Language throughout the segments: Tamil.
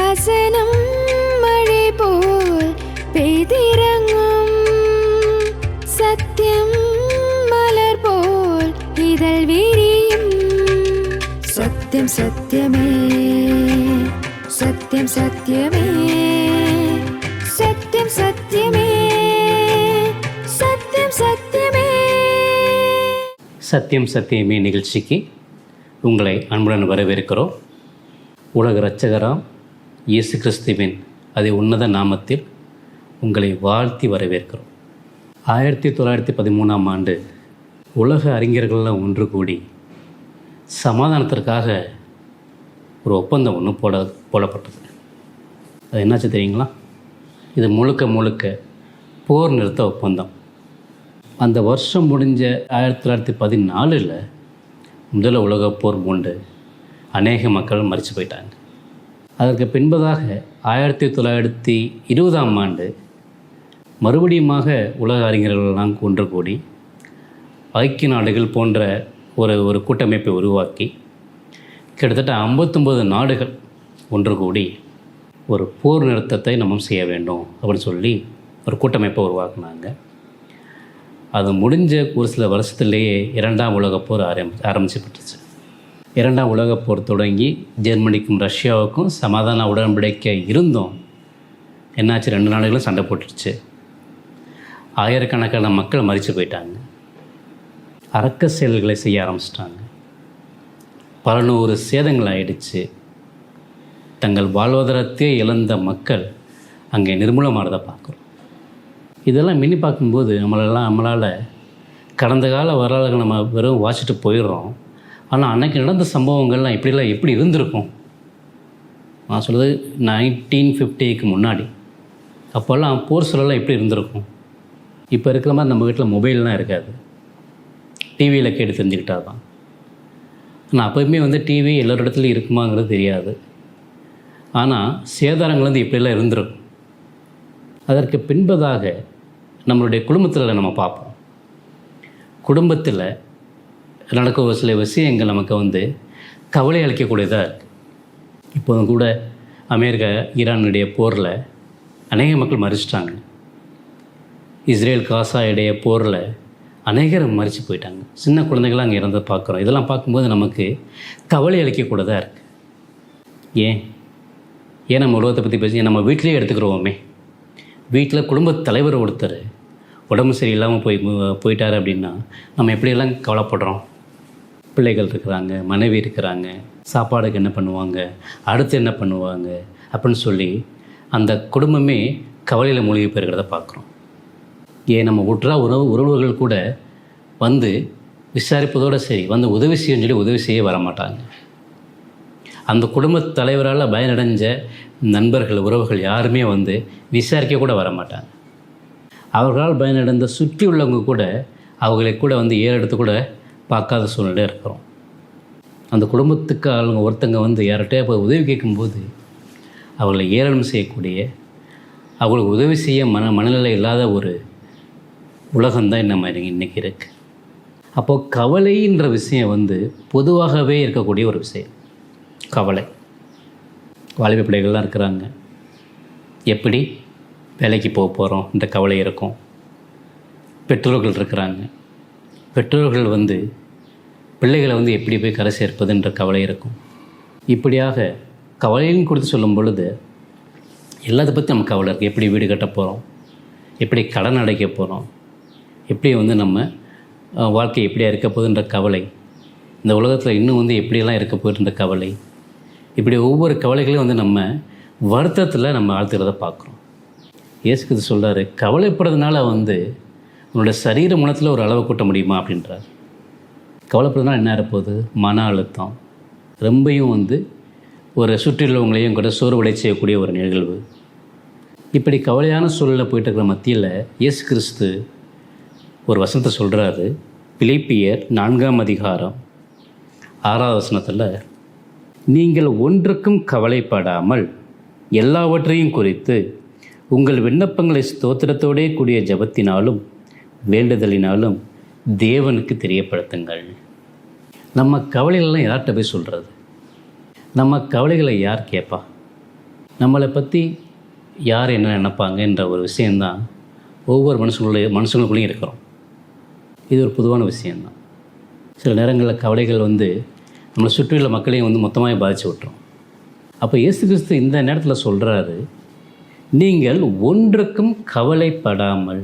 வசனம் மழை போல் பெய்திறங்கும், சத்தியம் மலர் போல் இதழ் விரியும். சத்தியம் சத்தியமே, சத்தியம் சத்தியமே, சத்தியம் சத்தியமே, சத்தியம் சத்தியமே. சத்தியம் சத்தியமே நிகழ்ச்சிக்கு உங்களை அன்புடன் வரவேற்கிறோம். உலக இரட்சகராம் இயேசு கிறிஸ்துவின் அதி உன்னத நாமத்தில் உங்களை வாழ்த்தி வரவேற்கிறோம். 1913ஆம் ஆண்டு உலக அறிஞர்கள்லாம் ஒன்று கூடி சமாதானத்திற்காக ஒரு ஒப்பந்தம் ஒன்று போடப்பட்டது. அது என்னாச்சு தெரியுங்களா? இது முழுக்க போர் நிறுத்த ஒப்பந்தம். அந்த வருஷம் முடிஞ்ச 1914 முதல் உலகப் போர் மூண்டு அநேக மக்கள் மரித்து போயிட்டாங்க. அதற்கு பின்பதாக 1920ஆம் ஆண்டு மறுபடியுமாக உலக அறிஞர்களெல்லாம் ஒன்று கூடி ஐக்கிய நாடுகள் போன்ற ஒரு கூட்டமைப்பை உருவாக்கி கிட்டத்தட்ட 59 நாடுகள் ஒன்று கூடி ஒரு போர் நிறுத்தத்தை நம்ம செய்ய வேண்டும் அப்படின்னு சொல்லி ஒரு கூட்டமைப்பை உருவாக்குனாங்க. அது முடிஞ்ச ஒரு சில வருஷத்துலேயே 2ஆம் உலகப் போர் ஆரம்பிச்சுப்பட்டுச்சு. 2ஆம் உலகப் போர் தொடங்கி ஜெர்மனிக்கும் ரஷ்யாவுக்கும் சமாதான உடன்படிக்கை இருந்தும் என்னாச்சு, 2 நாடுகளும் சண்டை போட்டுடுச்சு. ஆயிரக்கணக்கான மக்கள் மரித்து போயிட்டாங்க. அரக்க செயல்களை செய்ய ஆரம்பிச்சிட்டாங்க. பல நூறு சேதங்கள் ஆயிடுச்சு. தங்கள் வாழ்வாதாரத்தையே இழந்த மக்கள் அங்கே நிர்மூலமானதை பார்க்குறோம். இதெல்லாம் மின்னி பார்க்கும்போது நம்மளால் கடந்த கால வரலாறுகள் நம்ம வெறும் வாசிட்டு போயிடுறோம். ஆனால் அன்றைக்கி நடந்த சம்பவங்கள்லாம் எப்படி இருந்திருக்கும்? நான் சொல்கிறது 1950க்கு முன்னாடி. அப்போல்லாம் போர் சூழலாம் எப்படி இருந்திருக்கும்? இப்போ இருக்கிற மாதிரி நம்ம வீட்டில் மொபைல்லாம் இருக்காது. டிவியில் கேட்டு தெரிஞ்சுக்கிட்டா தான். ஆனால் அப்போயுமே டிவி எல்லோரு இடத்துலையும் இருக்குமாங்கிறது தெரியாது. ஆனால் சேதாரங்கள் இப்படிலாம் இருந்திருக்கும். அதற்கு பின்பதாக நம்மளுடைய குடும்பத்தில் நம்ம பார்ப்போம். குடும்பத்தில் நடக்க ஒரு சில விஷயங்கள் நமக்கு கவலை அளிக்கக்கூடியதாக இருக்குது. இப்போதும் கூட அமெரிக்கா ஈரானுடைய போரில் அநேக மக்கள் மரிச்சிட்டாங்க. இஸ்ரேல் காசா இடைய போரில் அநேகர் மரித்து போயிட்டாங்க. சின்ன குழந்தைகளாம் அங்கே இறந்து பார்க்குறோம். இதெல்லாம் பார்க்கும்போது நமக்கு கவலை அளிக்கக்கூடியதாக இருக்குது. ஏன் நம்ம உலகத்தை பற்றி பேசி நம்ம வீட்டிலே எடுத்துக்கிறோமே. வீட்டில் குடும்பத் தலைவர் ஒருத்தர் உடம்பு சரியில்லாமல் போயிட்டார் அப்படின்னா நம்ம எப்படியெல்லாம் கவலைப்படுறோம். பிள்ளைகள் இருக்கிறாங்க, மனைவி இருக்கிறாங்க, சாப்பாடுக்கு என்ன பண்ணுவாங்க, அடுத்து என்ன பண்ணுவாங்க அப்படின்னு சொல்லி அந்த குடும்பமே கவலையில் மூழ்கி போயிருக்கிறத பார்க்குறோம். நம்ம உறவுகள் கூட விசாரிப்பதோடு சரி உதவி செய்யணும்னு சொல்லி உதவி செய்ய வரமாட்டாங்க. அந்த குடும்பத் தலைவரால் பயனடைஞ்ச நண்பர்கள் உறவுகள் யாருமே விசாரிக்க கூட வரமாட்டாங்க. அவர்களால் பயனடைந்த சுற்றி உள்ளவங்க கூட அவங்களை கூட ஏறெடுத்து கூட பார்க்காத சூழ்நிலை இருக்கிறோம். அந்த குடும்பத்துக்கு அவங்க ஒருத்தங்க யார்கிட்டயே போய் உதவி கேட்கும்போது அவர்களை ஏளனம் செய்யக்கூடிய, அவங்களுக்கு உதவி செய்ய மனநிலை இல்லாத ஒரு உலகம்தான் நம்ம இன்றைக்கி இருக்குது. அப்போது கவலைன்ற விஷயம் பொதுவாகவே இருக்கக்கூடிய ஒரு விஷயம். கவலை. வாலிப பிள்ளைகள்லாம் இருக்கிறாங்க. எப்படி வேலைக்கு போக போகிறோம் என்ற கவலை இருக்கும். பெற்றோர்கள் இருக்கிறாங்க. பெற்றோர்கள் பிள்ளைகளை எப்படி போய் கரை சேர்ப்பதுன்ற கவலை இருக்கும். இப்படியாக கவலைன்னு கொடுத்து சொல்லும் பொழுது எல்லாத்தை பற்றி நமக்கு கவலை இருக்குது. எப்படி வீடு கட்ட போகிறோம், எப்படி கடன் அடைக்க போகிறோம், எப்படி நம்ம வாழ்க்கை எப்படியா இருக்க போகுதுன்ற கவலை, இந்த உலகத்தில் இன்னும் எப்படியெல்லாம் இருக்க போகுதுன்ற கவலை, இப்படி ஒவ்வொரு கவலைகளையும் நம்ம வருத்தத்தில் நம்ம ஆழ்த்துக்கிறத பார்க்குறோம். இயேசுக்கு சொல்கிறாரு, கவலைப்படுறதுனால உன்னோட சரீர குணத்தில் ஒரு அளவை கூட்ட முடியுமா அப்படின்றார். கவலைப்படுறதுனால என்ன இருப்போகுது? மன அழுத்தம், ரொம்பையும் ஒரு சுற்றியுள்ளவங்களையும் கூட சோர்வடை செய்யக்கூடிய ஒரு நிகழ்வு. இப்படி கவலையான சூழலில் போயிட்டு இருக்கிற மத்தியில் இயேசு கிறிஸ்து ஒரு வசனத்தை சொல்கிறாரு. பிலிப்பியர் 4ஆம் அதிகாரம் 6ஆவது வசனத்தில், நீங்கள் ஒன்றுக்கும் கவலைப்படாமல் எல்லாவற்றையும் குறித்து உங்கள் விண்ணப்பங்களை ஸ்தோத்திரத்தோடே கூடிய ஜபத்தினாலும் வேண்டுதலினாலும் தேவனுக்கு தெரியப்படுத்துங்கள். நம்ம கவலைகளெல்லாம் யார்கிட்ட போய் சொல்கிறது? நம்ம கவலைகளை யார் கேட்பா? நம்மளை பற்றி யார் என்ன நினைப்பாங்கன்ற ஒரு விஷயந்தான் ஒவ்வொரு மனுஷங்களுக்குள்ளேயும் இருக்கிறோம். இது ஒரு பொதுவான விஷயந்தான். சில நேரங்களில் கவலைகள் நம்மளை சுற்றியுள்ள மக்களையும் மொத்தமாக பாதித்து விட்டுரும். அப்போ இயேசு கிறிஸ்து இந்த நேரத்தில் சொல்கிறாரு, நீங்கள் ஒன்றுக்கும் கவலைப்படாமல்,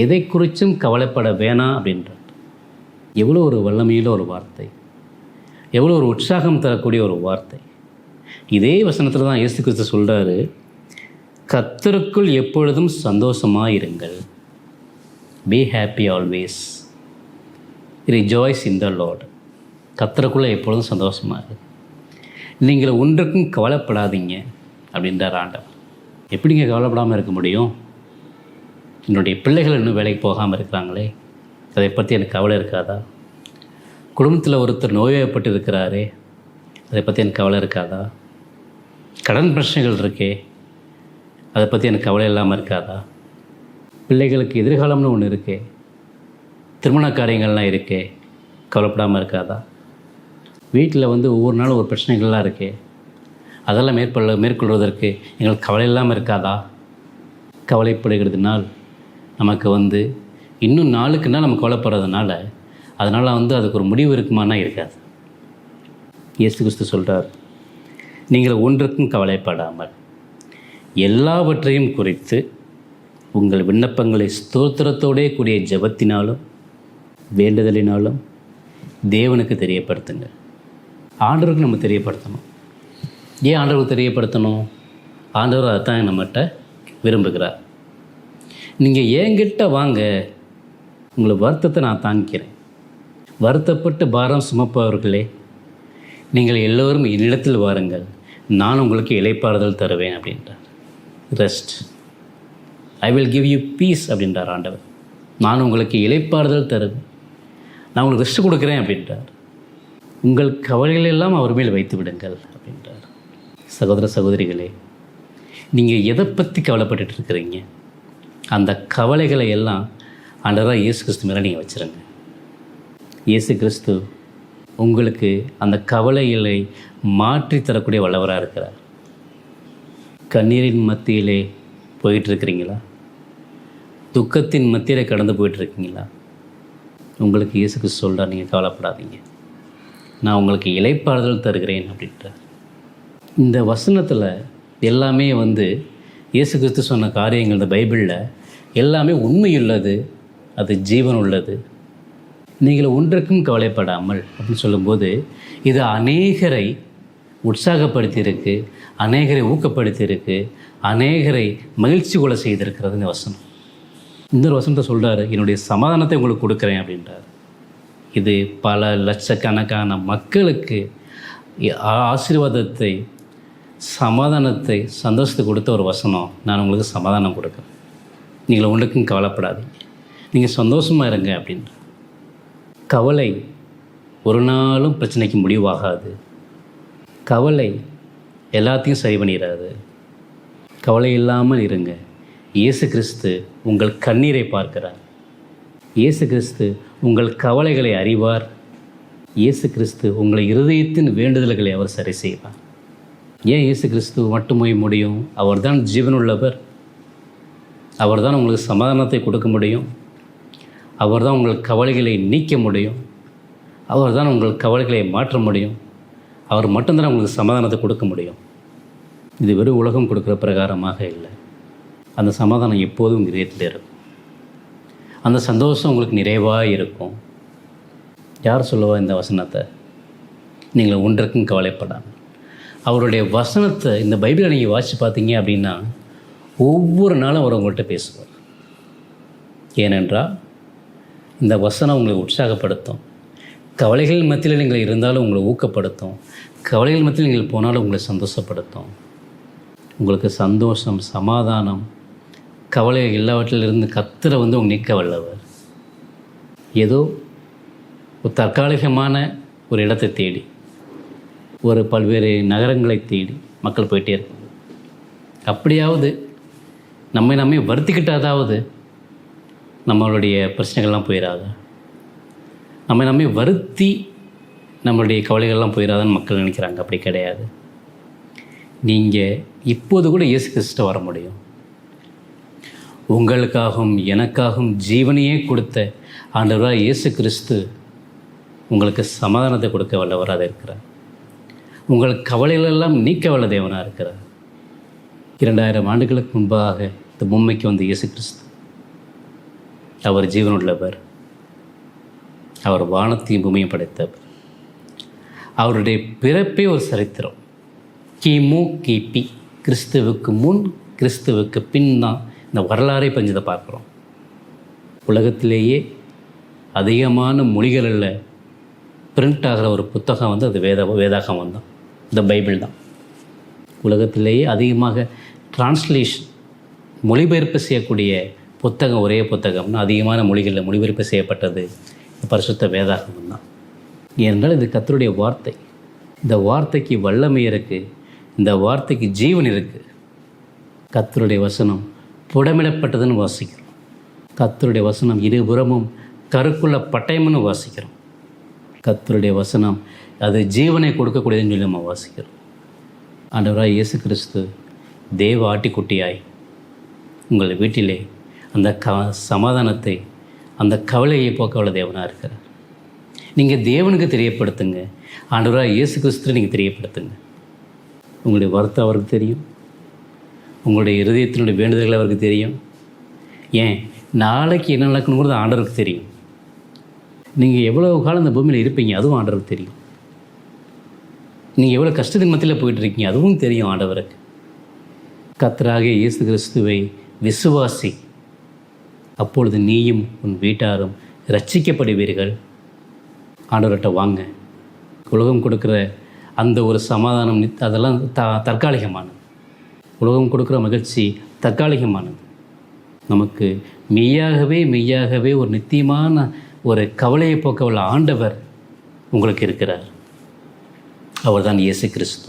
எதை குறித்தும் கவலைப்பட வேணாம் அப்படின்றார். எவ்வளோ ஒரு வல்லமையில் ஒரு வார்த்தை, எவ்வளோ ஒரு உற்சாகம் தரக்கூடிய ஒரு வார்த்தை. இதே வசனத்தில் தான் இயேசு கிறிஸ்து சொல்கிறாரு, கர்த்தருக்குள் எப்பொழுதும் சந்தோஷமாக இருங்கள். Be happy always, rejoice in the Lord. கர்த்தருக்குள்ளே எப்பொழுதும் சந்தோஷமாக இருக்கு. நீங்கள் ஒன்றுக்கும் கவலைப்படாதீங்க அப்படின்றார் ஆண்டவர். எப்படிங்க கவலைப்படாமல் இருக்க முடியும்? என்னுடைய பிள்ளைகள் இன்னும் வேலைக்கு போகாமல் இருக்கிறாங்களே, அதை பற்றி எனக்கு கவலை இருக்காதா? குடும்பத்தில் ஒருத்தர் நோய்வாய்ப்பட்டு இருக்கிறாரே, அதை பற்றி எனக்கு கவலை இருக்காதா? கடன் பிரச்சனைகள் இருக்கே, அதை பற்றி எனக்கு கவலை இல்லாமல் இருக்காதா? பிள்ளைகளுக்கு எதிர்காலம்னு ஒன்று இருக்கே, திருமண காரியங்கள்லாம் இருக்கே, கவலைப்படாமல் இருக்காதா? வீட்டில் ஒவ்வொரு நாளும் ஒரு பிரச்சனைகள்லாம் இருக்கே, அதெல்லாம் மேற்கொள்வதற்கு எங்களுக்கு கவலை இல்லாமல் இருக்காதா? கவலைப்படுகிறதுனால் நமக்கு இன்னும் நாளுக்கு நாள் நம்ம கவலைப்படுறதுனால அதனால் அதுக்கு ஒரு முடிவு இருக்குமானா இருக்காது. இயேசு கிறிஸ்து சொல்கிறார், நீங்கள் ஒன்றுக்கும் கவலைப்படாமல் எல்லாவற்றையும் குறித்து உங்கள் விண்ணப்பங்களை ஸ்தோத்திரத்தோடே கூடிய ஜெபத்தினாலும் வேண்டுதலினாலும் தேவனுக்கு தெரியப்படுத்துங்க. ஆண்டவருக்கு நம்ம தெரியப்படுத்தணும். ஏன் ஆண்டவருக்கு தெரியப்படுத்தணும்? ஆண்டவர் அதைத்தான் நம்மகிட்ட விரும்புகிறார். நீங்கள் என்கிட்ட வாங்க, உங்களை வருத்தத்தை நான் தாங்கிக்கிறேன். வருத்தப்பட்டு பாரம் சுமப்பவர்களே, நீங்கள் எல்லோரும் என்னிடத்தில் வாருங்கள், நான் உங்களுக்கு இளைப்பாறுதல் தருவேன் அப்படின்றார். Rest, I will give you piece அப்படின்றார் ஆண்டவர். நான் உங்களுக்கு இளைப்பாறுதல் தருவேன், நான் உங்களுக்கு ரெஸ்ட் கொடுக்குறேன் அப்படின்றார். உங்கள் கவலைகளெல்லாம் அவர் மேல் வைத்து விடுங்கள் அப்படின்றார். சகோதர சகோதரிகளே, நீங்கள் எதை பற்றி கவலைப்பட்டு இருக்கிறீங்க? அந்த கவலைகளை எல்லாம் ஆண்டவராக இயேசு கிறிஸ்து மேலே நீங்கள் வச்சுருங்க. இயேசு கிறிஸ்து உங்களுக்கு அந்த கவலைகளை மாற்றி தரக்கூடிய வல்லவராக இருக்கிறார். கண்ணீரின் மத்தியிலே போயிட்டுருக்கிறீங்களா? துக்கத்தின் மத்தியிலே கடந்து போயிட்டுருக்கீங்களா? உங்களுக்கு இயேசு கிறிஸ்து சொல்கிறார், நீங்கள் கவலைப்படாதீங்க, நான் உங்களுக்கு இளைப்பாறுதல் தருகிறேன் அப்படின்றார். இந்த வசனத்தில் எல்லாமே இயேசு கிறிஸ்து சொன்ன காரியங்கள் இந்த பைபிளில் எல்லாமே உண்மையுள்ளது, அது ஜீவன் உள்ளது. நீங்கள் ஒன்றுக்கும் கவலைப்படாமல் அப்படின்னு சொல்லும்போது இது அநேகரை உற்சாகப்படுத்தியிருக்கு, அநேகரை ஊக்கப்படுத்தியிருக்கு, அநேகரை மகிழ்ச்சி கொள்ள செய்திருக்கிறது இந்த வசனம். இந்த ஒரு வசனத்தை சொல்கிறாரு, என்னுடைய சமாதானத்தை உங்களுக்கு கொடுக்குறேன் அப்படின்றார். இது பல லட்சக்கணக்கான மக்களுக்கு ஆசீர்வாதத்தை, சமாதானத்தை, சந்தோஷத்தை கொடுத்த ஒரு வசனம். நான் உங்களுக்கு சமாதானம் கொடுக்குறேன், நீங்கள் ஒன்றுக்கும் கவலைப்படாதீங்க, நீங்கள் சந்தோஷமாக இருங்க அப்படின்ற. கவலை ஒரு நாளும் பிரச்சனைக்கு முடிவாகாது. கவலை எல்லாத்தையும் சரி பண்ணிடாது. கவலை இல்லாமல் இருங்க. இயேசு கிறிஸ்து உங்கள் கண்ணீரை பார்க்கிறார். இயேசு கிறிஸ்து உங்கள் கவலைகளை அறிவார். இயேசு கிறிஸ்து உங்களை இருதயத்தின் வேண்டுதல்களை அவர் சரி செய்வார். ஏன் இயேசு கிறிஸ்து மட்டுமே முடியும்? அவர்தான் ஜீவனுள்ளவர். அவர்தான் உங்களுக்கு சமாதானத்தை கொடுக்க முடியும். அவர்தான் உங்கள் கவலைகளை நீக்க முடியும். அவர்தான் உங்கள் கவலைகளை மாற்ற முடியும். அவர் மட்டும்தான் உங்களுக்கு சமாதானத்தை கொடுக்க முடியும். இது வெறும் உலகம் கொடுக்குற பிரகாரமாக இல்லை. அந்த சமாதானம் எப்போதும் உங்கள் இதயத்தில் இருக்கும். அந்த சந்தோஷம் உங்களுக்கு நிறைவாக இருக்கும். யார் சொல்லுவா இந்த வசனத்தை? நீங்கள் ஒன்றுக்கும் கவலைப்படாமல். அவருடைய வசனத்தை இந்த பைபிளை நீங்கள் வாசித்து பார்த்தீங்க அப்படின்னா ஒவ்வொரு நாளும் அவர் உங்கள்கிட்ட பேசுவார். ஏனென்றால் இந்த வசனம் உங்களை உற்சாகப்படுத்தும். கவலைகள் மத்தியில் நீங்கள் இருந்தாலும் உங்களை ஊக்கப்படுத்தும். கவலைகள் மத்தியில் நீங்கள் போனாலும் உங்களை சந்தோஷப்படுத்தும். உங்களுக்கு சந்தோஷம், சமாதானம், கவலை எல்லாவற்றிலிருந்து கர்த்தர் உங்கள் நிற்க வல்லவர். ஏதோ ஒரு தற்காலிகமான ஒரு இடத்தை தேடி, ஒரு பல்வேறு நகரங்களை தேடி மக்கள் போயிட்டே இருக்காங்க. அப்படியாவது நம்மை வருத்திக்கிட்டாதாவது நம்மளுடைய பிரச்சனைகள்லாம் போயிடாது. நம்மை வருத்தி நம்மளுடைய கவலைகள்லாம் போயிடாதுன்னு மக்கள் நினைக்கிறாங்க. அப்படி கிடையாது. நீங்கள் இப்போது கூட இயேசு கிறிஸ்துட்ட வர முடியும். உங்களுக்காகவும் எனக்காகவும் ஜீவனையே கொடுத்த ஆண்டவராக இயேசு கிறிஸ்து உங்களுக்கு சமாதானத்தை கொடுக்க வல்லவராக இருக்கிறார். உங்கள் கவலைகளெல்லாம் நீக்க வல்ல தேவனாக இருக்கிறார். 2000 ஆண்டுகளுக்கு முன்பாக இந்த பூமிக்கு வந்த இயேசு கிறிஸ்து அவர் ஜீவனுள்ளவர். அவர் வானத்தையும் பூமியும் படைத்தவர். அவருடைய பிறப்பே ஒரு சரித்திரம். கிமு கிபி, கிறிஸ்துவுக்கு முன் கிறிஸ்துவுக்கு பின் தான் இந்த வரலாறை பஞ்சதை பார்க்குறோம். உலகத்திலேயே அதிகமான மொழிகளில் பிரிண்ட் ஆகிற ஒரு புத்தகம் வந்து அது வேதாகமம் தான், இந்த பைபிள் தான். உலகத்திலேயே அதிகமாக டிரான்ஸ்லேஷன் மொழிபெயர்ப்பு செய்யக்கூடிய புத்தகம் ஒரே புத்தகம்னா அதிகமான மொழிகளில் மொழிபெயர்ப்பு செய்யப்பட்டது பரிசுத்த வேதாகமம் தான். ஏனென்றால் இது கர்த்தருடைய வார்த்தை. இந்த வார்த்தைக்கு வல்லமை இருக்குது, இந்த வார்த்தைக்கு ஜீவன் இருக்குது. கர்த்தருடைய வசனம் புடமிடப்பட்டதுன்னு வாசிக்கிறோம். கர்த்தருடைய வசனம் இருபுறமும் கருக்குள்ள பட்டயம்னு வாசிக்கிறோம். கர்த்தருடைய வசனம் அது ஜீவனை கொடுக்கக்கூடியதுன்னு சொல்லி நம்ம வாசிக்கிறோம். ஆண்டவராய் இயேசு கிறிஸ்து தேவ ஆட்டிக்குட்டியாய் உங்கள் வீட்டிலே அந்த சமாதானத்தை, அந்த கவலையை போக்க உள்ள தேவனாக இருக்கிறார். நீங்கள் தேவனுக்கு தெரியப்படுத்துங்க. ஆண்டவராக இயேசு கிறிஸ்து நீங்கள் தெரியப்படுத்துங்க. உங்களுடைய வருத்தம் அவருக்கு தெரியும். உங்களுடைய இருதயத்தினுடைய வேண்டுதல்கள் அவருக்கு தெரியும். ஏன் நாளைக்கு என்ன நடக்கணுங்கிறது ஆண்டவருக்கு தெரியும். நீங்கள் எவ்வளோ காலம் இந்த பூமியில் இருப்பீங்க அதுவும் ஆண்டவருக்கு தெரியும். நீங்கள் எவ்வளோ கஷ்டத்தின் மத்தியில் போயிட்டுருக்கீங்க அதுவும் தெரியும் ஆண்டவருக்கு. கர்த்தராகிய இயேசு கிறிஸ்துவை விசுவாசி, அப்பொழுது நீயும் உன் வீட்டாரும் ரட்சிக்கப்படுவீர்கள். ஆண்டவர்கிட்ட வாங்க. உலகம் கொடுக்குற அந்த ஒரு சமாதானம் அதெல்லாம் தற்காலிகமானது. உலகம் கொடுக்குற மகிழ்ச்சி தற்காலிகமானது. நமக்கு மெய்யாகவே ஒரு நித்தியமான ஒரு கவலையை போக்க உள்ள ஆண்டவர் உங்களுக்கு இருக்கிறார். அவர் தான் இயேசு கிறிஸ்து.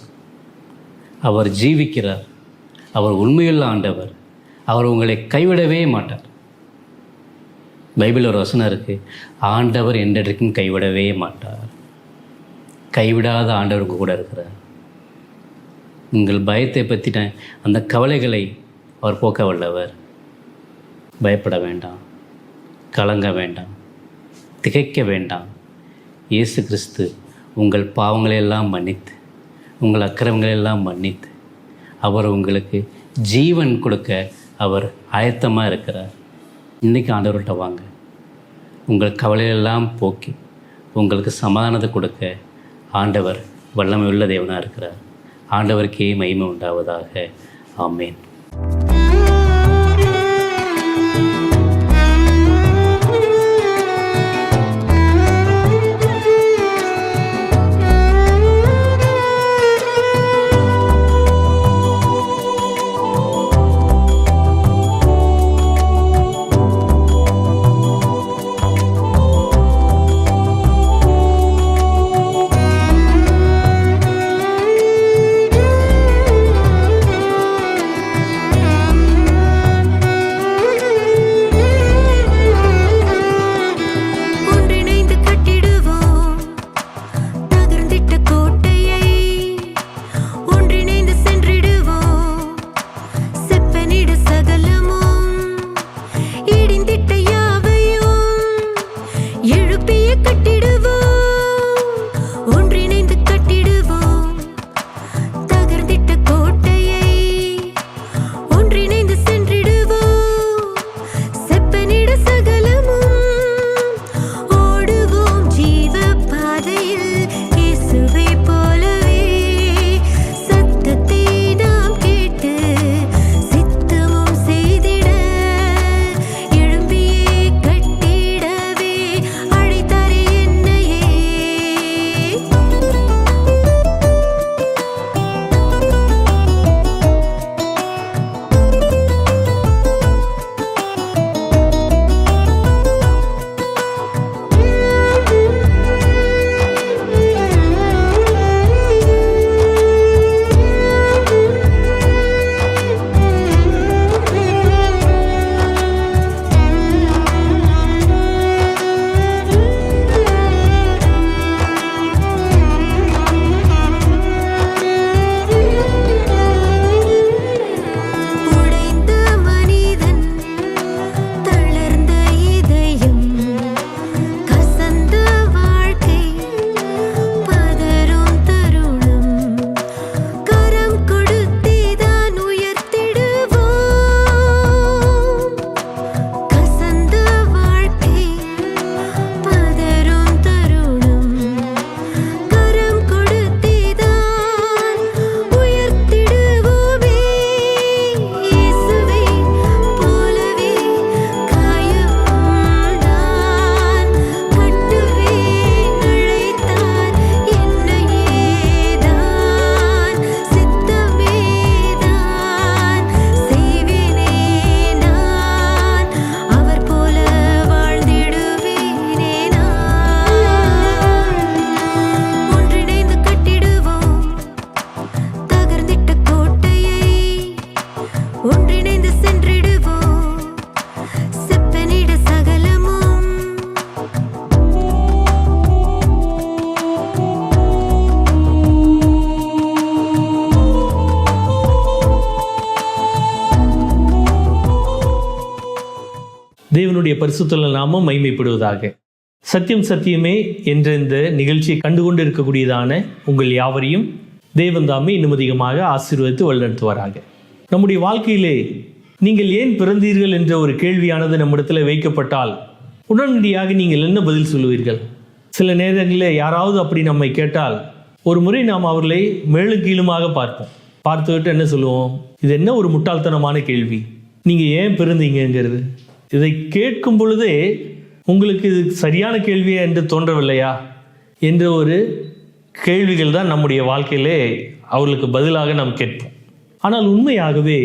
அவர் ஜீவிக்கிறார். அவர் உண்மையுள்ள ஆண்டவர். அவர் உங்களை கைவிடவே மாட்டார். பைபிள் ஒரு வசனம் இருக்குது, ஆண்டவர் என்றைக்கும் கைவிடவே மாட்டார். கைவிடாத ஆண்டவருக்கு கூட இருக்கிறார். உங்கள் பயத்தை பற்றின அந்த கவலைகளை அவர் போக்க வல்லவர். பயப்பட வேண்டாம், கலங்க வேண்டாம், திகைக்க வேண்டாம். இயேசு கிறிஸ்து உங்கள் பாவங்களையெல்லாம் மன்னித்து, உங்கள் அக்கிரமங்களெல்லாம் மன்னித்து, அவர் உங்களுக்கு ஜீவன் கொடுக்க அவர் ஆயத்தமாக இருக்கிறார். இன்றைக்கி ஆண்டவர்கிட்ட வாங்க. உங்கள் கவலையெல்லாம் போக்கி உங்களுக்கு சமாதானத்தை கொடுக்க ஆண்டவர் வல்லமை உள்ள தேவனாக இருக்கிறார். ஆண்டவருக்கே மகிமை உண்டாவதாக. ஆமேன். தேவனுடைய பரிசுத்த நாமம் மகிமைப்படுவதாக. சத்தியம் சத்தியமே என்ற இந்த நிகழ்ச்சியை கண்டுகொண்டு இருக்கக்கூடியதான உங்கள் யாவரையும் தேவன் தாமே இன்னும் அதிகமாக ஆசீர்வதித்து வழிநடத்துவாராக. நம்முடைய வாழ்க்கையிலே நீங்கள் ஏன் பிறந்தீர்கள் என்ற ஒரு கேள்வியானது நம்மிடத்தில் வைக்கப்பட்டால் உடனடியாக நீங்கள் என்ன பதில் சொல்லுவீர்கள்? சில நேரங்களில் யாராவது அப்படி நம்மை கேட்டால் ஒரு முறை நாம் அவர்களை மேலும் கீழுமாக பார்ப்போம். பார்த்துவிட்டு என்ன சொல்லுவோம்? இது என்ன ஒரு முட்டாள்தனமான கேள்வி, நீங்கள் ஏன் பிறந்தீங்கிறது. இதை கேட்கும் பொழுதே உங்களுக்கு இது சரியான கேள்வியா என்று தோன்றவில்லையா என்ற ஒரு கேள்விகள் தான் நம்முடைய வாழ்க்கையிலே அவர்களுக்கு பதிலாக நாம் கேட்போம். ஆனால் உண்மையாகவே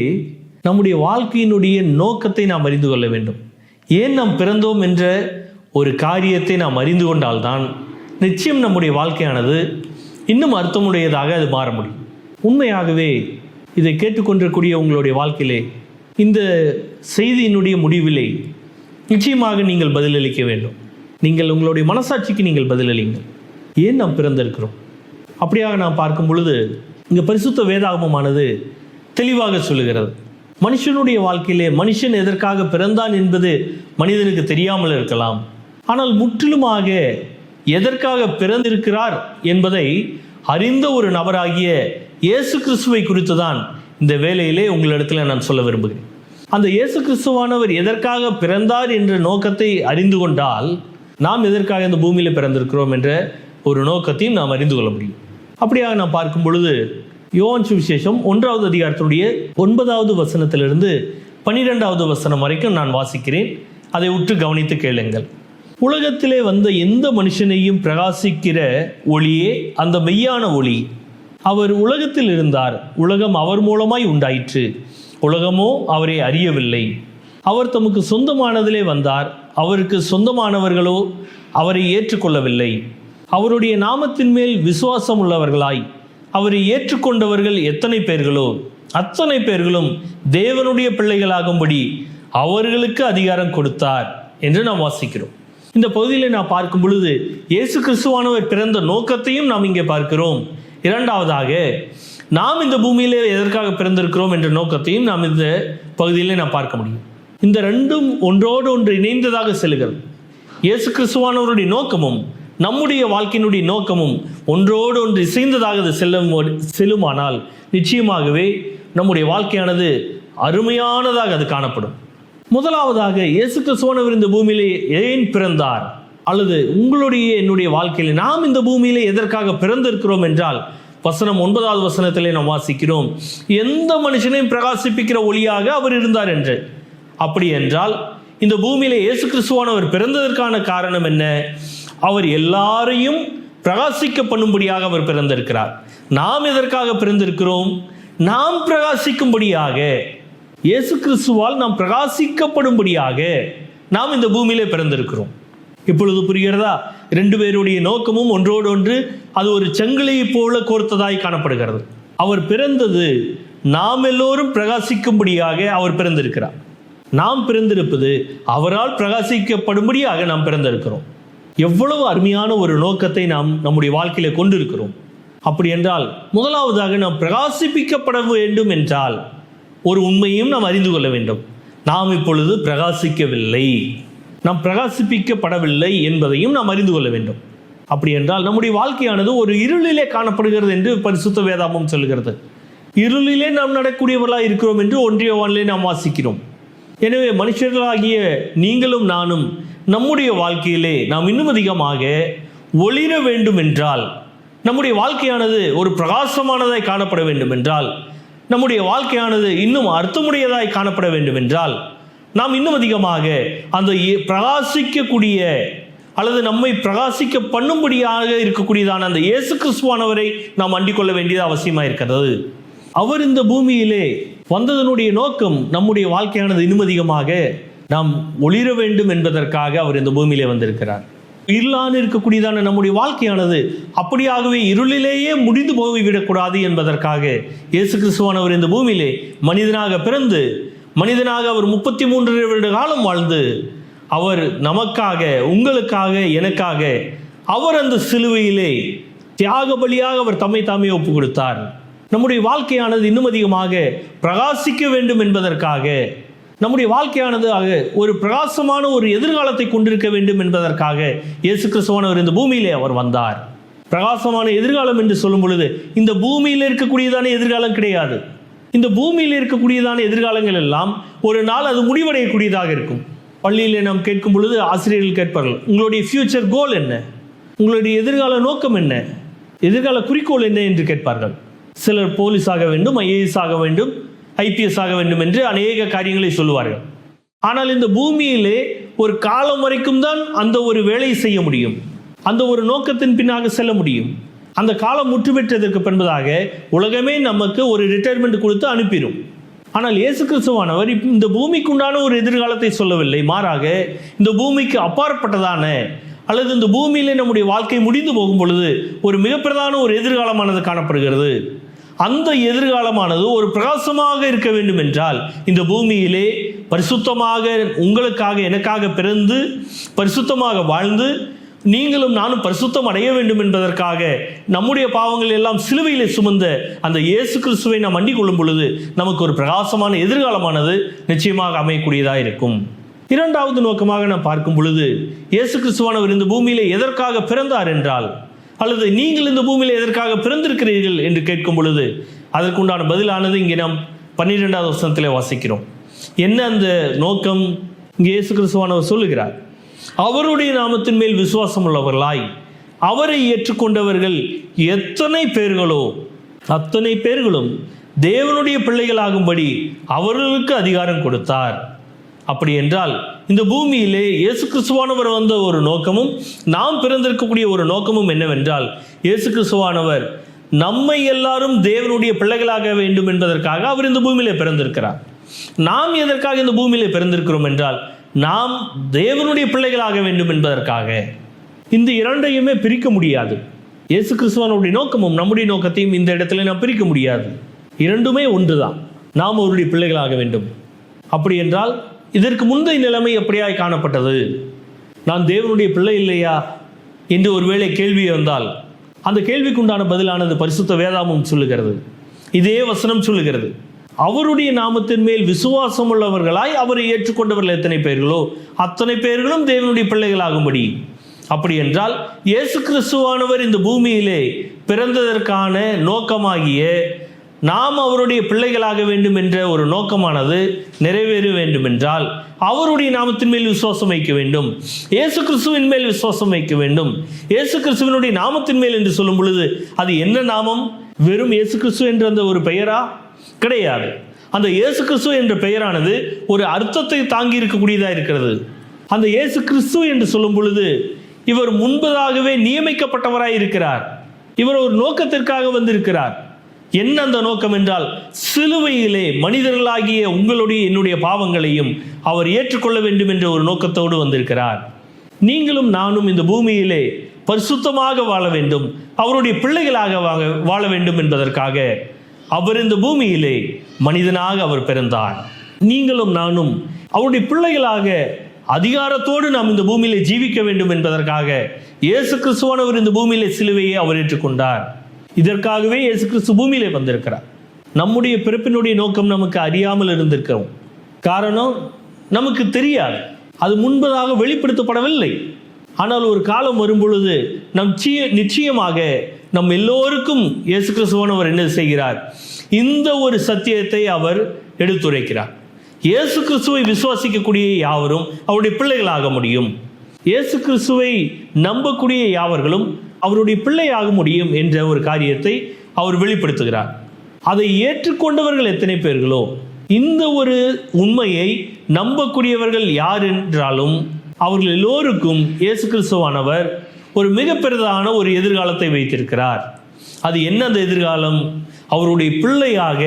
நம்முடைய வாழ்க்கையினுடைய நோக்கத்தை நாம் அறிந்து கொள்ள வேண்டும். ஏன் நாம் பிறந்தோம் என்ற ஒரு காரியத்தை நாம் அறிந்து கொண்டால்தான் நிச்சயம் நம்முடைய வாழ்க்கையானது இன்னும் அர்த்தமுடையதாக அது மாற முடியும். உண்மையாகவே இதை கேட்டுக்கொண்டிருக்கூடிய உங்களுடைய வாழ்க்கையிலே இந்த செய்தியினுடைய முடிவிலே நிச்சயமாக நீங்கள் பதிலளிக்க வேண்டும். நீங்கள் உங்களுடைய மனசாட்சிக்கு நீங்கள் பதிலளிங்கள். ஏன் நாம் பிறந்திருக்கிறோம்? அப்படியாக நாம் பார்க்கும் பொழுது இங்கே பரிசுத்த வேதாகமமானது தெளிவாக சொல்லுகிறது. மனுஷனுடைய வாழ்க்கையிலே மனுஷன் எதற்காக பிறந்தான் என்பது மனிதனுக்கு தெரியாமல் இருக்கலாம். ஆனால் முற்றிலுமாக எதற்காக பிறந்திருக்கிறார் என்பதை அறிந்த ஒரு நபராகிய இயேசு கிறிஸ்துவை குறித்து தான் இந்த வேளையிலே உங்களிடத்தில் நான் சொல்ல விரும்புகிறேன். அந்த இயேசு கிறிஸ்துவானவர் எதற்காக பிறந்தார் என்ற நோக்கத்தை அறிந்து கொண்டால் நாம் எதற்காக இந்த பூமியில் பிறந்திருக்கிறோம் என்ற ஒரு நோக்கத்தையும் நாம் அறிந்து கொள்ள முடியும். அப்படியாக நாம் பார்க்கும் பொழுது யோவான் சுவிசேஷம் 1வது அதிகாரத்தினுடைய 9வது வசனத்திலிருந்து 12வது வசனம் வரைக்கும் நான் வாசிக்கிறேன். அதை உற்று கவனித்து கேளுங்கள். உலகத்திலே வந்த எந்த மனுஷனையும் பிரகாசிக்கிற ஒளியே அந்த மெய்யான ஒளி. அவர் உலகத்தில் இருந்தார், உலகம் அவர் மூலமாய் உண்டாயிற்று, உலகமோ அவரை அறியவில்லை. அவர் தமக்கு சொந்தமானதிலே வந்தார், அவருக்கு சொந்தமானவர்களோ அவரை ஏற்றுக்கொள்ளவில்லை. அவருடைய நாமத்தின் மேல் விசுவாசம் உள்ளவர்களாய் அவரை ஏற்றுக்கொண்டவர்கள் எத்தனை பேர்களோ அத்தனை பேர்களும் தேவனுடைய பிள்ளைகளாகும்படி அவர்களுக்கு அதிகாரம் கொடுத்தார் என்று நாம் வாசிக்கிறோம். இந்த பகுதியில் நாம் பார்க்கும் பொழுது இயேசு கிறிஸ்துவானவர் பிறந்த நோக்கத்தையும் நாம் இங்கே பார்க்கிறோம். இரண்டாவதாக நாம் இந்த பூமியிலே எதற்காக பிறந்திருக்கிறோம் என்ற நோக்கத்தையும் நாம் இந்த பகுதியிலே நாம் பார்க்க முடியும். இந்த ரெண்டும் ஒன்றோடு ஒன்று இணைந்ததாக செல்கிறது. இயேசு கிறிஸ்துவானவருடைய நோக்கமும் நம்முடைய வாழ்க்கையினுடைய நோக்கமும் ஒன்றோடு ஒன்று இசைந்ததாக அது செல்லுமானால் நிச்சயமாகவே நம்முடைய வாழ்க்கையானது அருமையானதாக அது காணப்படும். முதலாவதாக இயேசு கிறிஸ்துவானவர் இந்த பூமியிலே ஏன் பிறந்தார், அல்லது உங்களுடைய என்னுடைய வாழ்க்கையிலே நாம் இந்த பூமியிலே எதற்காக பிறந்திருக்கிறோம் என்றால் வசனம் 9வது வசனத்திலே நாம் வாசிக்கிறோம், எந்த மனுஷனையும் பிரகாசிப்பிக்கிற ஒளியாக அவர் இருந்தார் என்று. அப்படி என்றால் இந்த பூமியிலே இயேசு கிறிஸ்துவானவர் பிறந்ததற்கான காரணம் என்ன? அவர் எல்லாரையும் பிரகாசிக்க பண்ணும்படியாக அவர் பிறந்திருக்கிறார். நாம் எதற்காக பிறந்திருக்கிறோம்? நாம் பிரகாசிக்கும்படியாக, இயேசு கிறிஸ்துவால் நாம் பிரகாசிக்கப்படும்படியாக நாம் இந்த பூமியிலே பிறந்திருக்கிறோம். இப்பொழுது புரிகிறதா? 2 பேருடைய நோக்கமும் ஒன்றோடு ஒன்று அது ஒரு சங்கிலியை போல கோர்த்ததாய் காணப்படுகிறது. அவர் பிறந்தது நாம் எல்லோரும் பிரகாசிக்கும்படியாக அவர் பிறந்திருக்கிறார். நாம் பிறந்திருப்பது அவரால் பிரகாசிக்கப்படும்படியாக நாம் பிறந்திருக்கிறோம். எவ்வளவு அருமையான ஒரு நோக்கத்தை நாம் நம்முடைய வாழ்க்கையில கொண்டிருக்கிறோம். அப்படி என்றால் முதலாவதாக நாம் பிரகாசிப்பிக்கப்பட வேண்டும் என்றால் ஒரு உண்மையும் நாம் அறிந்து கொள்ள வேண்டும். நாம் இப்பொழுது பிரகாசிக்கவில்லை, நாம் பிரகாசிப்பிக்கப்படவில்லை என்பதையும் நாம் அறிந்து கொள்ள வேண்டும். அப்படி என்றால் நம்முடைய வாழ்க்கையானது ஒரு இருளிலே காணப்படுகிறது என்று பரிசுத்த வேதாகமம் சொல்கிறது. இருளிலே நாம் நடக்கூடியவர்களாக இருக்கிறோம் என்று 1 யோவானிலே நாம் வாசிக்கிறோம். எனவே மனுஷர்களாகிய நீங்களும் நானும் நம்முடைய வாழ்க்கையிலே நாம் இன்னும் அதிகமாக ஒளிர வேண்டும் என்றால், நம்முடைய வாழ்க்கையானது ஒரு பிரகாசமானதாய் காணப்பட வேண்டும் என்றால், நம்முடைய வாழ்க்கையானது இன்னும் அர்த்தமுடையதாய் காணப்பட வேண்டும் என்றால், நாம் இன்னும் அதிகமாக அந்த பிரகாசிக்கக்கூடிய அல்லது நம்மை பிரகாசிக்க பண்ணும்படியாக இருக்கக்கூடியதான அந்த இயேசு கிறிஸ்துவானவரை நாம் அண்டிக் கொள்ள வேண்டியது அவசியமாக இருக்கிறது. அவர் இந்த பூமியிலே வந்ததனுடைய நோக்கம் நம்முடைய வாழ்க்கையானது இன்னும் அதிகமாக நாம் ஒளிர வேண்டும் என்பதற்காக அவர் இந்த பூமியிலே வந்திருக்கிறார். இருளான இருக்கக்கூடியதான நம்முடைய வாழ்க்கையானது அப்படியாகவே இருளிலேயே முடிந்து போய்விடக்கூடாது என்பதற்காக இயேசு கிறிஸ்துவானவர் இந்த பூமியிலே மனிதனாக பிறந்து மனிதனாக அவர் 33 வருட காலம் வாழ்ந்து அவர் நமக்காக, உங்களுக்காக, எனக்காக அவர் அந்த சிலுவையிலே தியாக பலியாக அவர் தம்மை தாமே ஒப்பு கொடுத்தார். நம்முடைய வாழ்க்கையானது இன்னும் அதிகமாக பிரகாசிக்க வேண்டும் என்பதற்காக நம்முடைய வாழ்க்கையானது ஒரு பிரகாசமான ஒரு எதிர்காலத்தை கொண்டிருக்க வேண்டும் என்பதற்காக இயேசு கிறிஸ்துவானவர் இந்த பூமியிலே அவர் வந்தார். பிரகாசமான எதிர்காலம் என்று சொல்லும் பொழுது இந்த பூமியில் இருக்கக்கூடியதான எதிர்காலம் கிடையாது. இந்த பூமியில் இருக்கக்கூடியதான எதிர்காலங்கள் எல்லாம் ஒரு நாள் அது முடிவடையக்கூடியதாக இருக்கும். பள்ளியில் நாம் கேட்கும் பொழுது ஆசிரியர்கள் கேட்பார்கள், உங்களுடைய ஃபியூச்சர் கோல் என்ன, உங்களுடைய எதிர்கால நோக்கம் என்ன, எதிர்கால குறிக்கோள் என்ன என்று கேட்பார்கள். சிலர் போலீஸ் ஆக வேண்டும், ஐஏஎஸ் ஆக வேண்டும், ஐபிஎஸ் ஆக வேண்டும் என்று அநேக காரியங்களை சொல்லுவார்கள். ஆனால் இந்த பூமியிலே ஒரு காலம் வரைக்கும் தான் அந்த ஒரு வேலையை செய்ய முடியும், அந்த ஒரு நோக்கத்தின் பின்னாக செல்ல முடியும். அந்த காலம் முற்று பெற்றதற்கு பின்பதாக உலகமே நமக்கு ஒரு ரிட்டையர்மெண்ட் கொடுத்து அனுப்பிடும். ஆனால் இயேசு கிறிஸ்துவானவர் இந்த பூமிக்குண்டான ஒரு எதிர்காலத்தை சொல்லவில்லை, மாறாக இந்த பூமிக்கு அப்பாற்பட்டதான அல்லது இந்த பூமியிலே நம்முடைய வாழ்க்கை முடிந்து போகும் பொழுது ஒரு மிக பிரதான ஒரு எதிர்காலமானது காணப்படுகிறது. அந்த எதிர்காலமானது ஒரு பிரகாசமாக இருக்க வேண்டும் என்றால் இந்த பூமியிலே பரிசுத்தமாக உங்களுக்காக எனக்காக பிறந்து பரிசுத்தமாக வாழ்ந்து நீங்களும் நானும் பரிசுத்தம் அடைய வேண்டும் என்பதற்காக நம்முடைய பாவங்கள் எல்லாம் சிலுவையிலே சுமந்த அந்த இயேசு கிறிஸ்துவை நாம் அண்டிக் கொள்ளும் பொழுது நமக்கு ஒரு பிரகாசமான எதிர்காலமானது நிச்சயமாக அமையக்கூடியதாக இருக்கும். இரண்டாவது நோக்கமாக நாம் பார்க்கும் பொழுது இயேசு கிறிஸ்துவானவர் இந்த பூமியிலே எதற்காக பிறந்தார் என்றால், அல்லது நீங்கள் இந்த பூமியிலே எதற்காக பிறந்திருக்கிறீர்கள் என்று கேட்கும் பொழுது அதற்குண்டான பதிலானது இங்கே நாம் 12வது வசனத்திலே வாசிக்கிறோம். என்ன அந்த நோக்கம் இங்கே இயேசு கிறிஸ்துவானவர் சொல்லுகிறார், அவருடைய நாமத்தின் மேல் விசுவாசம் உள்ளவர்களாய் அவரை ஏற்றுக்கொண்டவர்கள் எத்தனை பேர்களோ அத்தனை பேர்களும் தேவனுடைய பிள்ளைகளாகும்படி அவர்களுக்கு அதிகாரம் கொடுத்தார். அப்படி என்றால் இந்த பூமியிலே இயேசு கிறிஸ்துவானவர் வந்த ஒரு நோக்கமும் நாம் பிறந்திருக்கக்கூடிய ஒரு நோக்கமும் என்னவென்றால், இயேசு கிறிஸ்துவானவர் நம்மை எல்லாரும் தேவனுடைய பிள்ளைகளாக வேண்டும் என்பதற்காக அவர் இந்த பூமியிலே பிறந்திருக்கிறார். நாம் எதற்காக இந்த பூமியிலே பிறந்திருக்கிறோம் என்றால், நாம் தேவனுடைய பிள்ளைகளாக வேண்டும் என்பதற்காக. இந்த இரண்டையுமே பிரிக்க முடியாது. இயேசு கிறிஸ்துவானுடைய நோக்கமும் நம்முடைய நோக்கத்தையும் இந்த இடத்துல நாம் பிரிக்க முடியாது. இரண்டுமே ஒன்றுதான். நாம் அவருடைய பிள்ளைகளாக வேண்டும். அப்படி என்றால் இதற்கு முந்தைய நிலைமை எப்படியாய் காணப்பட்டது? நான் தேவனுடைய பிள்ளை இல்லையா என்று ஒருவேளை கேள்வி வந்தால் அந்த கேள்விக்குண்டான பதிலானது பரிசுத்த வேதாகமம் சொல்லுகிறது. இதே வசனம் சொல்லுகிறது, அவருடைய நாமத்தின் மேல் விசுவாசம் உள்ளவர்களாய் அவரை ஏற்றுக்கொண்டவர்கள் எத்தனை பேர்களோ அத்தனை பேர்களும் தேவனுடைய பிள்ளைகளாகும்படி. அப்படி என்றால் இயேசு கிறிஸ்துவானவர் இந்த பூமியிலே பிறந்ததற்கான நோக்கமாகிய நாம் அவருடைய பிள்ளைகளாக வேண்டும் என்ற ஒரு நோக்கமானது நிறைவேற வேண்டும் என்றால் அவருடைய நாமத்தின் மேல் விசுவாசம் வைக்க வேண்டும், இயேசு கிறிஸ்துவின் மேல் விசுவாசம் வைக்க வேண்டும். இயேசு கிறிஸ்துவினுடைய நாமத்தின் மேல் என்று சொல்லும் பொழுது அது என்ன நாமம்? வெறும் இயேசு கிறிஸ்து என்ற அந்த ஒரு பெயரா? கிடையாது. அந்த இயேசு கிறிஸ்து என்ற பெயரானது ஒரு அர்த்தத்தை தாங்கி இருக்கக்கூடியதாக இருக்கிறது. அந்த இயேசு கிறிஸ்து என்று சொல்லும் பொழுது இவர் முன்பதாகவே நியமிக்கப்பட்டவராய் இருக்கிறார். இவர் ஒரு நோக்கத்திற்காக வந்திருக்கிறார். என்ன அந்த நோக்கம் என்றால், சிலுவையிலே மனிதர்களாகிய உங்களுடைய என்னுடைய பாவங்களையும் அவர் ஏற்றுக்கொள்ள வேண்டும் என்ற ஒரு நோக்கத்தோடு வந்திருக்கிறார். நீங்களும் நானும் இந்த பூமியிலே பரிசுத்தமாக வாழ வேண்டும், அவருடைய பிள்ளைகளாக வாழ வேண்டும் என்பதற்காக அவர் இந்த பூமியிலே மனிதனாக அவர் பிறந்தார். நீங்களும் நானும் அவருடைய பிள்ளைகளாக அதிகாரத்தோடு நாம் இந்த பூமியிலே ஜீவிக்க வேண்டும் என்பதற்காக இயேசு கிறிஸ்துவானவர் இந்த பூமியிலே சிலுவையை அவர் ஏற்றுக்கொண்டார். இதற்காகவே இயேசு கிறிஸ்து பூமியிலே வந்திருக்கிறார். நம்முடைய பிறப்பினுடைய நோக்கம் நமக்கு அறியாமல் இருந்திருக்கிறோம். காரணம் நமக்கு தெரியாது, அது முன்பதாக வெளிப்படுத்தப்படவில்லை. ஆனால் ஒரு காலம் வரும்பொழுது நிச்சயமாக நம் எல்லோருக்கும் இயேசு கிறிஸ்துவானவர் என்ன செய்கிறார்? இந்த ஒரு சத்தியத்தை அவர் எடுத்துரைக்கிறார். இயேசு கிறிஸ்துவை விசுவாசிக்கக்கூடிய யாவரும் அவருடைய பிள்ளைகளாக முடியும். இயேசு கிறிஸ்துவை நம்பக்கூடிய யாவர்களும் அவருடைய பிள்ளையாக முடியும் என்ற ஒரு காரியத்தை அவர் வெளிப்படுத்துகிறார். அதை ஏற்றுக்கொண்டவர்கள் எத்தனை பேர்களோ, இந்த ஒரு உண்மையை நம்பக்கூடியவர்கள் யார் என்றாலும் அவர்கள் எல்லோருக்கும் இயேசு கிறிஸ்துவானவர் ஒரு மிக பெரிதான ஒரு எதிர்காலத்தை வைத்திருக்கிறார். அது என்ன அந்த எதிர்காலம்? அவருடைய பிள்ளையாக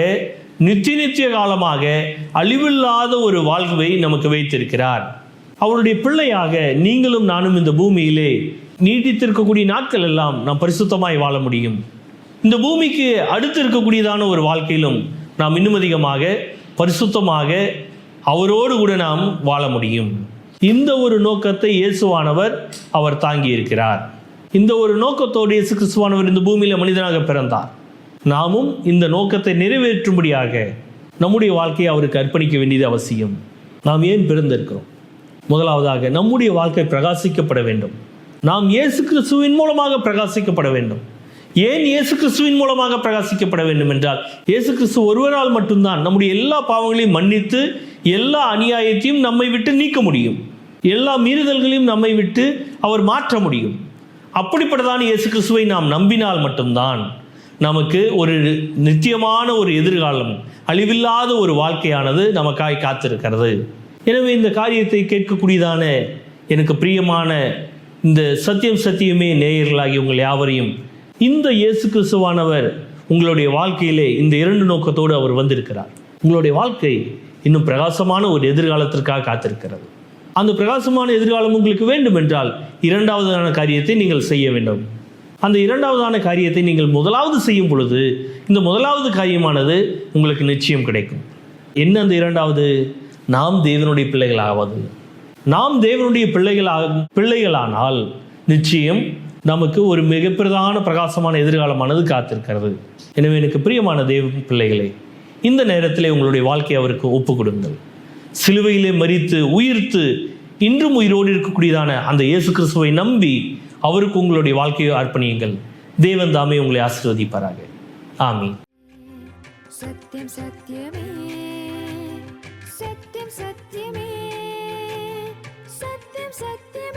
நித்திய காலமாக அழிவில்லாத ஒரு வாழ்வை நமக்கு வைத்திருக்கிறார். அவருடைய பிள்ளையாக நீங்களும் நானும் இந்த பூமியிலே நீடித்திருக்கக்கூடிய நாட்கள் எல்லாம் நாம் பரிசுத்தமாய் வாழ முடியும். இந்த பூமிக்கு அடுத்து இருக்கக்கூடியதான ஒரு வாழ்க்கையிலும் நாம் இன்னும் அதிகமாக பரிசுத்தமாக அவரோடு கூட நாம் வாழ முடியும். இந்த ஒரு நோக்கத்தை இயேசுவானவர் அவர் தாங்கி இருக்கிறார். இந்த ஒரு நோக்கத்தோடு இயேசு கிறிஸ்துவானவர் இந்த பூமியில மனிதனாக பிறந்தார். நாமும் இந்த நோக்கத்தை நிறைவேற்றும்படியாக நம்முடைய வாழ்க்கையை அவருக்கு அர்ப்பணிக்க வேண்டியது அவசியம். நாம் ஏன் பிறந்திருக்கிறோம்? முதலாவதாக நம்முடைய வாழ்க்கை பிரகாசிக்கப்பட வேண்டும். நாம் இயேசு கிறிஸ்துவின் மூலமாக பிரகாசிக்கப்பட வேண்டும். ஏன் இயேசு கிறிஸ்துவின் மூலமாக பிரகாசிக்கப்பட வேண்டும் என்றால், இயேசு கிறிஸ்து ஒருவரால் மட்டும்தான் நம்முடைய எல்லா பாவங்களையும் மன்னித்து எல்லா அநியாயத்தையும் நம்மை விட்டு நீக்க முடியும். எல்லா மீறுதல்களையும் நம்மை விட்டு அவர் மாற்ற முடியும். அப்படிப்பட்டதான இயேசு கிறிஸ்துவை நாம் நம்பினால் மட்டும்தான் நமக்கு ஒரு நித்தியமான ஒரு எதிர்காலம், அழிவில்லாத ஒரு வாழ்க்கையானது நமக்காய் காத்திருக்கிறது. எனவே இந்த காரியத்தை கேட்கக்கூடியதான எனக்கு பிரியமான இந்த சத்தியம் சத்தியமே நேயர்களாகி உங்கள் யாவரையும், இந்த இயேசு கிறிஸ்துவானவர் உங்களுடைய வாழ்க்கையிலே இந்த 2 நோக்கத்தோடு அவர் வந்திருக்கிறார். உங்களுடைய வாழ்க்கை இன்னும் பிரகாசமான ஒரு எதிர்காலத்திற்காக காத்திருக்கிறது. அந்த பிரகாசமான எதிர்காலம் உங்களுக்கு வேண்டும் என்றால் 2வதான காரியத்தை நீங்கள் செய்ய வேண்டும். அந்த 2வதான காரியத்தை நீங்கள் முதலாவது செய்யும் பொழுது இந்த முதலாவது காரியமானது உங்களுக்கு நிச்சயம் கிடைக்கும். என்ன அந்த 2வது? நாம் தேவனுடைய பிள்ளைகளாவது. நாம் தேவனுடைய பிள்ளைகளானால் நிச்சயம் நமக்கு ஒரு மிக பிரதான பிரகாசமான எதிர்காலமானது காத்திருக்கிறது. எனவே எனக்கு பிரியமான தேவ பிள்ளைகளே, இந்த நேரத்திலே உங்களுடைய வாழ்க்கையை அவருக்கு ஒப்பு கொடுங்கள். சிலுவையிலே மரித்து உயிர்த்து இன்றும் உயிரோடு இருக்கக்கூடியதான அந்த இயேசு கிறிஸ்துவை நம்பி அவருக்கு உங்களுடைய வாழ்க்கையை அர்ப்பணியுங்கள். தேவன் தாமே உங்களை ஆசீர்வதிப்பாராக. ஆமீன். சத்யம் சத்யமே, சத்யம் சத்யமே, சத்யம் சத்யமே.